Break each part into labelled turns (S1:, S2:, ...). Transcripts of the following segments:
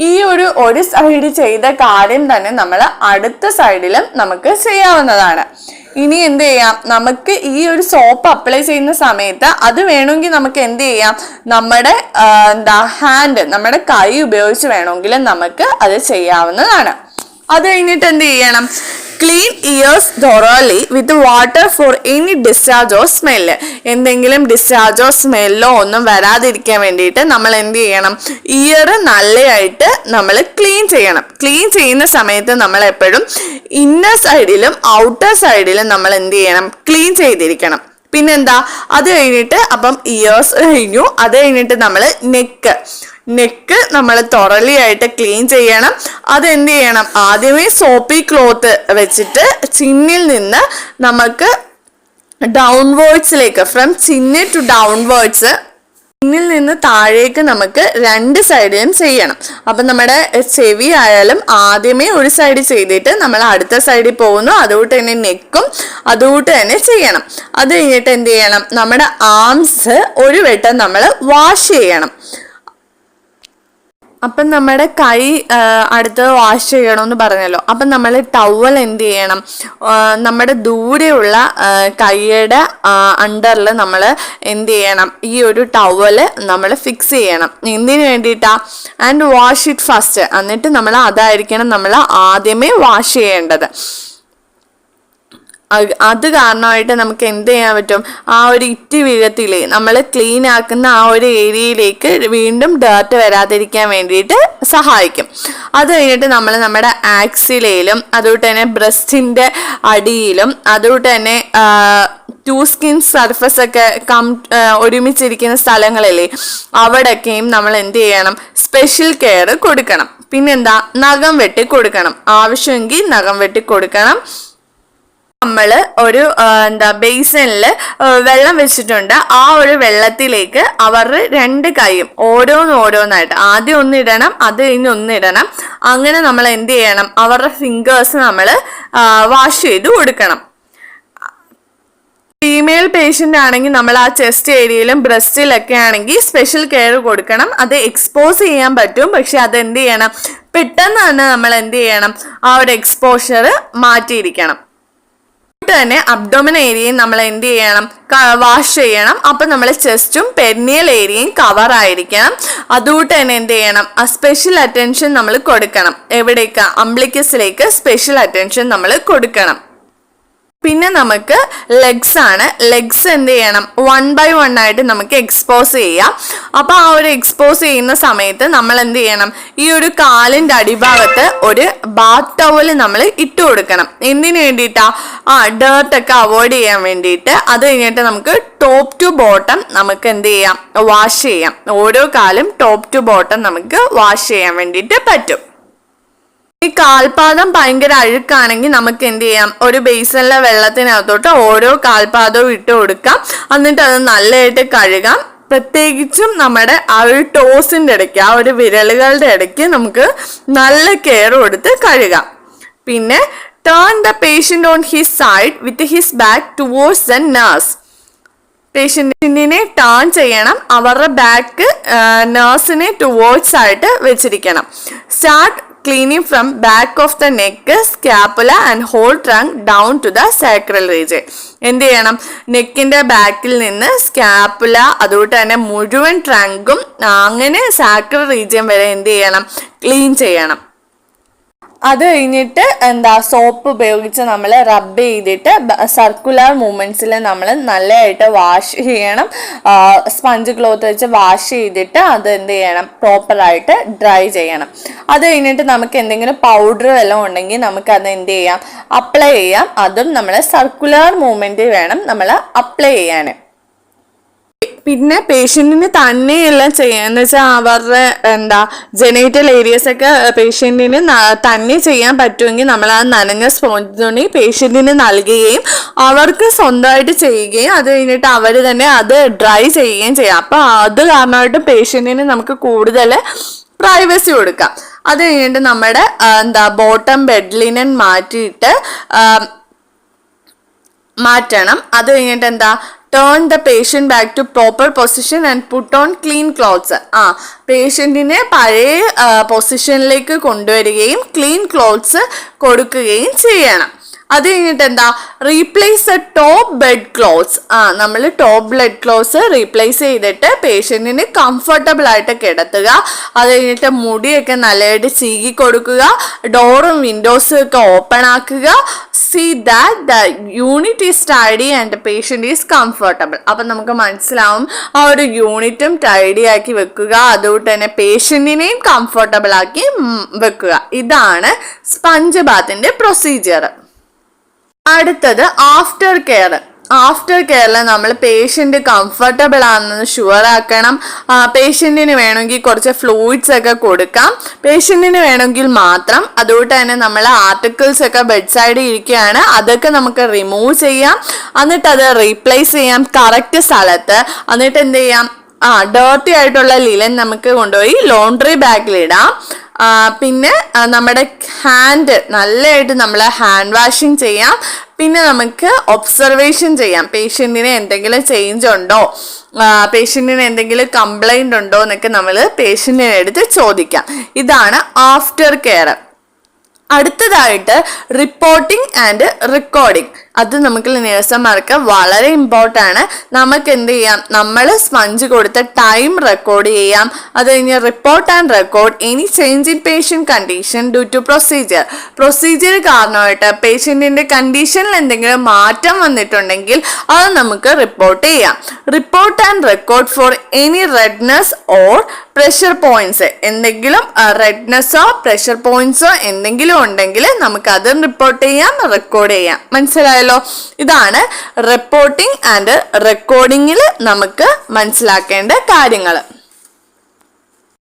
S1: ഈ ഒരു സൈഡ് ചെയ്ത കാര്യം തന്നെ നമ്മൾ അടുത്ത സൈഡിലും നമുക്ക് ചെയ്യാവുന്നതാണ്. ഇനി എന്ത് ചെയ്യാം, നമുക്ക് ഈ ഒരു സോപ്പ് അപ്ലൈ ചെയ്യുന്ന സമയത്ത് അത് വേണമെങ്കിൽ നമുക്ക് എന്ത് ചെയ്യാം, നമ്മുടെ ഹാൻഡ്, നമ്മുടെ കൈ ഉപയോഗിച്ച് വേണമെങ്കിൽ നമുക്ക് അത് ചെയ്യാവുന്നതാണ്. അത് കഴിഞ്ഞിട്ട് എന്ത് ചെയ്യണം, clean years thoroughly with water for any discharge or smell. എന്തെങ്കിലും ഡിസ്ചാർജോ സ്മെല്ലോ ഒന്നും വരാതിരിക്കാൻ വേണ്ടിയിട്ട് നമ്മൾ എന്ത് ചെയ്യണം, ഇയർ നല്ലതായിട്ട് നമ്മൾ ക്ലീൻ ചെയ്യണം. ക്ലീൻ ചെയ്യുന്ന സമയത്ത് നമ്മൾ എപ്പോഴും ഇന്നർ സൈഡിലും ഔട്ടർ സൈഡിലും നമ്മൾ എന്ത് ചെയ്യണം, ക്ലീൻ ചെയ്തിരിക്കണം. പിന്നെന്താ, അത് കഴിഞ്ഞിട്ട് അപ്പം ഇയേഴ്സ് കഴിഞ്ഞു. അത് കഴിഞ്ഞിട്ട് നമ്മൾ നെക്ക് നമ്മൾ thoroughly ആയിട്ട് ക്ലീൻ ചെയ്യണം. അതെന്ത് ചെയ്യണം, ആദ്യമേ സോപ്പി ക്ലോത്ത് വെച്ചിട്ട് ചിന്നിൽ നിന്ന് നമുക്ക് ഡൗൺവേർഡ്സിലേക്ക്, ഫ്രം ചിന്ന് ടു ഡൗൺവേർഡ്സ്, ചിന്നിൽ നിന്ന് താഴേക്ക് നമുക്ക് രണ്ട് സൈഡിലും ചെയ്യണം. അപ്പം നമ്മുടെ ചെവി ആയാലും ആദ്യമേ ഒരു സൈഡ് ചെയ്തിട്ട് നമ്മൾ അടുത്ത സൈഡിൽ പോകുന്നു. അതുകൊണ്ട് തന്നെ നെക്കും അതുകൊണ്ട് തന്നെ ചെയ്യണം. അത് കഴിഞ്ഞിട്ട് എന്ത് ചെയ്യണം, നമ്മുടെ ആംസ് ഒരു വട്ടം നമ്മൾ വാഷ് ചെയ്യണം. അപ്പം നമ്മുടെ കൈ അടുത്ത് വാഷ് ചെയ്യണമെന്ന് പറഞ്ഞല്ലോ. അപ്പം നമ്മൾ ടവൽ എന്ത് ചെയ്യണം, നമ്മുടെ ദൂരെയുള്ള കൈയുടെ അണ്ടറിൽ നമ്മൾ എന്ത് ചെയ്യണം, ഈ ഒരു ടവല് നമ്മൾ ഫിക്സ് ചെയ്യണം. എന്തിനു വേണ്ടിയിട്ടാ, ആൻഡ് വാഷ് ഇറ്റ് ഫസ്റ്റ്. എന്നിട്ട് നമ്മൾ അതായിരിക്കണം നമ്മൾ ആദ്യമേ വാഷ് ചെയ്യേണ്ടത്. അത് കാരണമായിട്ട് നമുക്ക് എന്ത് ചെയ്യാൻ പറ്റും, ആ ഒരു ഇറ്റ് വീഴത്തില്ലേ, നമ്മൾ ക്ലീൻ ആക്കുന്ന ആ ഒരു ഏരിയയിലേക്ക് വീണ്ടും ഡേർട്ട് വരാതിരിക്കാൻ വേണ്ടിയിട്ട് സഹായിക്കും. അത് കഴിഞ്ഞിട്ട് നമ്മൾ നമ്മുടെ ആക്സിലയിലും അതുകൊണ്ട് തന്നെ ബ്രസ്റ്റിൻ്റെ അടിയിലും അതുകൊണ്ട് തന്നെ ടു സ്കിൻ സർഫസ് ഒക്കെ ഒരുമിച്ചിരിക്കുന്ന സ്ഥലങ്ങളില്ലേ, അവിടെയൊക്കെയും നമ്മൾ എന്ത് ചെയ്യണം, സ്പെഷ്യൽ കെയർ കൊടുക്കണം. പിന്നെന്താ, നഖം വെട്ടി കൊടുക്കണം. ആവശ്യമെങ്കിൽ നഖം വെട്ടി കൊടുക്കണം. നമ്മൾ ഒരു ബേസിനിൽ വെള്ളം വെച്ചിട്ടുണ്ട്. ആ ഒരു വെള്ളത്തിലേക്ക് അവരുടെ രണ്ട് കൈയും ഓരോന്നായിട്ട് ആദ്യം ഒന്നിടണം, അത് കഴിഞ്ഞ് ഒന്നിടണം. അങ്ങനെ നമ്മൾ എന്ത് ചെയ്യണം, അവരുടെ ഫിംഗേഴ്സ് നമ്മൾ വാഷ് ചെയ്ത് കൊടുക്കണം. ഫീമെയിൽ പേഷ്യൻ്റ് ആണെങ്കിൽ നമ്മൾ ആ ചെസ്റ്റ് ഏരിയയിലും ബ്രസ്റ്റിലൊക്കെ ആണെങ്കിൽ സ്പെഷ്യൽ കെയർ കൊടുക്കണം. അത് എക്സ്പോസ് ചെയ്യാൻ പറ്റും, പക്ഷെ അത് എന്ത് ചെയ്യണം, പെട്ടെന്ന് തന്നെ നമ്മൾ എന്ത് ചെയ്യണം, ആ ഒരു എക്സ്പോഷർ മാറ്റിയിരിക്കണം. തന്നെ അബ്ഡോമിൻ ഏരിയയും നമ്മൾ എന്ത് ചെയ്യണം, വാഷ് ചെയ്യണം. അപ്പം നമ്മൾ ചെസ്റ്റും പെരിനിയൽ ഏരിയയും കവർ ആയിരിക്കണം. അതുകൊണ്ട് തന്നെ എന്ത് ചെയ്യണം, ആ സ്പെഷ്യൽ അറ്റൻഷൻ നമ്മൾ കൊടുക്കണം. എവിടേക്ക്, അംബ്ലിക്കസിലേക്ക് സ്പെഷ്യൽ അറ്റൻഷൻ നമ്മൾ കൊടുക്കണം. പിന്നെ നമുക്ക് ലെഗ്സ് ആണ്. ലെഗ്സ് എന്ത് ചെയ്യണം, 1 by 1 ആയിട്ട് നമുക്ക് എക്സ്പോസ് ചെയ്യാം. അപ്പോൾ ആ ഒരു എക്സ്പോസ് ചെയ്യുന്ന സമയത്ത് നമ്മൾ എന്ത് ചെയ്യണം, ഈ ഒരു കാലിൻ്റെ അടിഭാഗത്ത് ഒരു ബാത്ത് ടവൽ നമ്മൾ ഇട്ട് കൊടുക്കണം. എന്തിനു വേണ്ടിയിട്ടാ, ഡേർട്ടൊക്കെ അവോയ്ഡ് ചെയ്യാൻ വേണ്ടിയിട്ട്. അത് കഴിഞ്ഞിട്ട് നമുക്ക് ടോപ്പ് ടു ബോട്ടം നമുക്ക് എന്ത് ചെയ്യാം, വാഷ് ചെയ്യാം. ഓരോ കാലും ടോപ്പ് ടു ബോട്ടം നമുക്ക് വാഷ് ചെയ്യാൻ വേണ്ടിയിട്ട് പറ്റും. ഈ കാൽപാദം ഭയങ്കര അഴുക്കാണെങ്കിൽ നമുക്ക് എന്ത് ചെയ്യാം, ഒരു ബേസിനിലെ വെള്ളത്തിനകത്തോട്ട് ഓരോ കാൽപാദവും ഇട്ട് കൊടുക്കാം. എന്നിട്ട് അത് നല്ലതായിട്ട് കഴുകാം. പ്രത്യേകിച്ചും നമ്മുടെ ആ ഒരു ടോസിൻ്റെ ഇടയ്ക്ക്, ആ ഒരു വിരലുകളുടെ ഇടയ്ക്ക് നമുക്ക് നല്ല കെയർ കൊടുത്ത് കഴുകാം. പിന്നെ turn the patient on his side with his back towards the nurse. പേഷ്യൻറ്റിനെ ടേൺ ചെയ്യണം, അവരുടെ ബാക്ക് നഴ്സിനെ ടുവേർഡ്സ് ആയിട്ട് വെച്ചിരിക്കണം. Start cleaning from back of the neck, scapula and whole trunk down to the sacral region. എന്ത് ചെയ്യണം, നെക്കിൻ്റെ ബാക്കിൽ നിന്ന് സ്കാപ്പുല അതുകൊണ്ട് തന്നെ മുഴുവൻ ട്രങ്കും അങ്ങനെ സാക്രൽ റീജിയൻ വരെ എന്ത് ചെയ്യണം, ക്ലീൻ ചെയ്യണം. അത് കഴിഞ്ഞിട്ട് സോപ്പ് ഉപയോഗിച്ച് നമ്മൾ റബ്ബ് ചെയ്തിട്ട് സർക്കുലർ മൂവ്മെൻറ്റ്സിൽ നമ്മൾ നല്ലതായിട്ട് വാഷ് ചെയ്യണം. സ്പഞ്ച് ക്ലോത്ത് വെച്ച് വാഷ് ചെയ്തിട്ട് അത് എന്ത് ചെയ്യണം, പ്രോപ്പറായിട്ട് ഡ്രൈ ചെയ്യണം. അത് കഴിഞ്ഞിട്ട് നമുക്ക് എന്തെങ്കിലും പൗഡർ വല്ലതും ഉണ്ടെങ്കിൽ നമുക്കത് എന്ത് ചെയ്യാം, അപ്ലൈ ചെയ്യാം. അതും നമ്മൾ സർക്കുലർ മൂവ്മെൻറ്റ് വേണം നമ്മൾ അപ്ലൈ ചെയ്യാൻ. പിന്നെ പേഷ്യൻറ്റിന് തന്നെയെല്ലാം ചെയ്യാന്ന് വെച്ചാൽ അവരുടെ ജെനൈറ്റൽ ഏരിയസ് ഒക്കെ പേഷ്യൻറ്റിന് തന്നെ ചെയ്യാൻ പറ്റുമെങ്കിൽ നമ്മൾ ആ നനഞ്ഞ സ്പോഞ്ച് തുണി പേഷ്യൻറ്റിന് നൽകുകയും അവർക്ക് സ്വന്തമായിട്ട് ചെയ്യുകയും അത് കഴിഞ്ഞിട്ട് അവർ തന്നെ അത് ഡ്രൈ ചെയ്യുകയും ചെയ്യാം. അപ്പോൾ അത് കാരണമായിട്ട് പേഷ്യൻറ്റിന് നമുക്ക് കൂടുതൽ പ്രൈവസി കൊടുക്കാം. അത് കഴിഞ്ഞിട്ട് നമ്മുടെ ബോട്ടം ബെഡ് ലിനൻ മാറ്റണം. അത് കഴിഞ്ഞിട്ട് turn the patient back to proper position and put on clean clothes. പേഷ്യൻറ്റിനെ പഴയ പൊസിഷനിലേക്ക് കൊണ്ടുവരികയും ക്ലീൻ ക്ലോത്ത്സ് കൊടുക്കുകയും ചെയ്യണം. അത് കഴിഞ്ഞിട്ട് എന്താ, replace A top bed clothes. നമ്മൾ ടോപ്പ് ബെഡ് ക്ലോത്ത്സ് റീപ്ലേസ് ചെയ്തിട്ട് പേഷ്യൻറ്റിന് കംഫർട്ടബിൾ ആയിട്ട് കിടത്തുക. അത് കഴിഞ്ഞിട്ട് മുടിയൊക്കെ നല്ലതായിട്ട് ചീകി കൊടുക്കുക. ഡോറും വിൻഡോസും ഒക്കെ ഓപ്പൺ ആക്കുക. See that the unit is tidy and patient is comfortable. അപ്പം നമുക്ക് മനസ്സിലാവും ആ ഒരു യൂണിറ്റും ടൈഡി ആക്കി വെക്കുക, അതുകൊണ്ട് തന്നെ പേഷ്യൻറ്റിനെയും കംഫർട്ടബിൾ ആക്കി വെക്കുക. ഇതാണ് സ്പഞ്ച് ബാത്തിൻ്റെ പ്രൊസീജിയർ. അടുത്തത് ആഫ്റ്റർ കെയർ. ആഫ്റ്റർ കെയറിൽ നമ്മൾ പേഷ്യൻ്റ് കംഫർട്ടബിൾ ആണെന്ന് ഷുവർ ആക്കണം. പേഷ്യൻറ്റിന് വേണമെങ്കിൽ കുറച്ച് ഫ്ലൂയിഡ്സ് ഒക്കെ കൊടുക്കാം, പേഷ്യൻറ്റിന് വേണമെങ്കിൽ മാത്രം. അതുകൊണ്ട് തന്നെ നമ്മൾ ആർട്ടിക്കിൾസ് ഒക്കെ ബെഡ് സൈഡിൽ ഇരിക്കുകയാണ്, അതൊക്കെ നമുക്ക് റിമൂവ് ചെയ്യാം. എന്നിട്ട് അത് റീപ്ലേസ് ചെയ്യാം കറക്റ്റ് സ്ഥലത്ത്. എന്നിട്ട് എന്ത് ചെയ്യാം, ഡേർട്ടി ആയിട്ടുള്ള ലിനൻ നമുക്ക് കൊണ്ടുപോയി ലോണ്ട്രി ബാഗിലിടാം. പിന്നെ നമ്മുടെ ഹാൻഡ് നല്ലതായിട്ട് നമ്മൾ ഹാൻഡ് വാഷിങ് ചെയ്യാം. പിന്നെ നമുക്ക് ഒബ്സർവേഷൻ ചെയ്യാം, പേഷ്യൻറ്റിന് എന്തെങ്കിലും ചേഞ്ച് ഉണ്ടോ, പേഷ്യൻറ്റിന് എന്തെങ്കിലും കംപ്ലൈൻറ്റ് ഉണ്ടോ എന്നൊക്കെ നമ്മൾ പേഷ്യൻറ്റിനെ എടുത്ത് ചോദിക്കാം. ഇതാണ് ആഫ്റ്റർ കെയർ. അടുത്തതായിട്ട് റിപ്പോർട്ടിംഗ് ആൻഡ് റെക്കോർഡിംഗ്. അത് നമുക്ക് നേഴ്സുമാർക്ക് വളരെ ഇമ്പോർട്ടൻ്റ് ആണ്. നമുക്ക് എന്ത് ചെയ്യാം, നമ്മൾ സ്പഞ്ച് കൊടുത്ത ടൈം റെക്കോർഡ് ചെയ്യാം. അത് കഴിഞ്ഞ് report and record any change in patient condition due to procedure കാരണമായിട്ട് പേഷ്യൻറ്റിൻ്റെ കണ്ടീഷനിൽ എന്തെങ്കിലും മാറ്റം വന്നിട്ടുണ്ടെങ്കിൽ അത് നമുക്ക് റിപ്പോർട്ട് ചെയ്യാം. Report and record for any redness or pressure points. എന്തെങ്കിലും റെഡ്നെസ്സോ പ്രഷർ പോയിന്റ്സോ എന്തെങ്കിലും ഉണ്ടെങ്കിൽ നമുക്ക് അതും റിപ്പോർട്ട് ചെയ്യാം, റെക്കോർഡ് ചെയ്യാം. മനസ്സിലായല്ലോ? ഇതാണ് റിപ്പോർട്ടിംഗ് ആൻഡ് റെക്കോർഡിങ്ങിൽ നമുക്ക് മനസ്സിലാക്കേണ്ട കാര്യങ്ങൾ.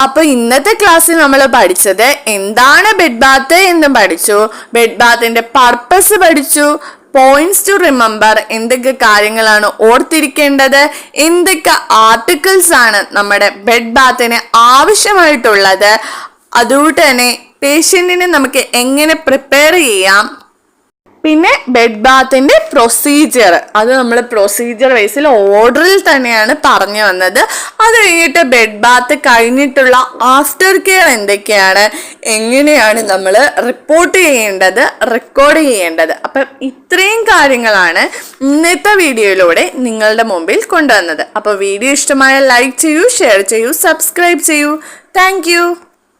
S1: അപ്പൊ ഇന്നത്തെ ക്ലാസ്സിൽ നമ്മൾ പഠിച്ചത് എന്താണ് ബെഡ് ബാത്ത് എന്നും പഠിച്ചു, ബെഡ് ബാത്തിന്റെ പർപ്പസ് പഠിച്ചു, പോയിന്റ്സ് ടു റിമെമ്പർ, എന്തൊക്കെ കാര്യങ്ങളാണ് ഓർത്തിരിക്കേണ്ടത്, എന്തൊക്കെ ആർട്ടിക്കിൾസ് ആണ് നമ്മുടെ ബെഡ് ബാത്തിന് ആവശ്യമായിട്ടുള്ളത്, അതുകൊണ്ട് തന്നെ പേഷ്യൻറ്റിനെ നമുക്ക് എങ്ങനെ പ്രിപ്പയർ ചെയ്യാം, പിന്നെ ബെഡ് ബാത്തിന്റെ പ്രൊസീജിയർ. അത് നമ്മൾ പ്രൊസീജിയർ വൈസിൽ ഓർഡറിൽ തന്നെയാണ് പറഞ്ഞു വന്നത്. അത് കഴിഞ്ഞിട്ട് ബെഡ് ബാത്ത് കഴിഞ്ഞിട്ടുള്ള ആഫ്റ്റർ കെയർ എന്തൊക്കെയാണ്, എങ്ങനെയാണ് നമ്മൾ റിപ്പോർട്ട് ചെയ്യേണ്ടത്, റെക്കോർഡ് ചെയ്യേണ്ടത്. അപ്പം ഇത്രയും കാര്യങ്ങളാണ് ഇന്നത്തെ വീഡിയോയിലൂടെ നിങ്ങളുടെ മുമ്പിൽ കൊണ്ടുവന്നത്. അപ്പോൾ വീഡിയോ ഇഷ്ടമായ ലൈക്ക് ചെയ്യൂ, ഷെയർ ചെയ്യൂ, സബ്സ്ക്രൈബ് ചെയ്യൂ. താങ്ക്